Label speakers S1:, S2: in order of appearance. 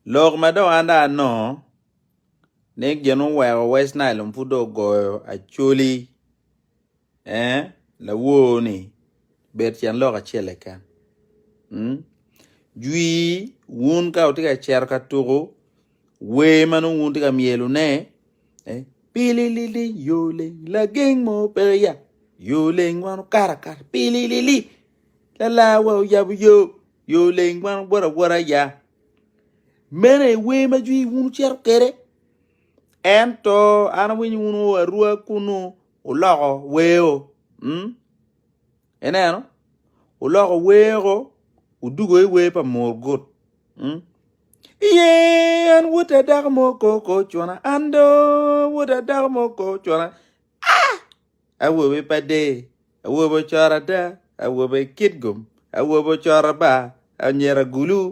S1: Log mado anda no. Nek jeno wa West Nile mfudo go acholi. La wo ni. Bet chan log achele kan. Jui wun ka utika cherka tugo. We manu wun tika mielu ne. Pililili yole la geng mo peria. Yole ngwanu kara. Pililili. La wa yabu yo. Yole ngwanu wara ya. Mene we ma jui wun cher kere. Ento ana wini wunu arua kunu ulogo weo. Ene ano? Ulogo weo. Udugo we pa morgot. An wuta dag mo ko chwana. Ando wuta dag mo ko chwana. Awo pa de. Awo chara da. Awo kidgum. Awo chara ba. Anyera gulu.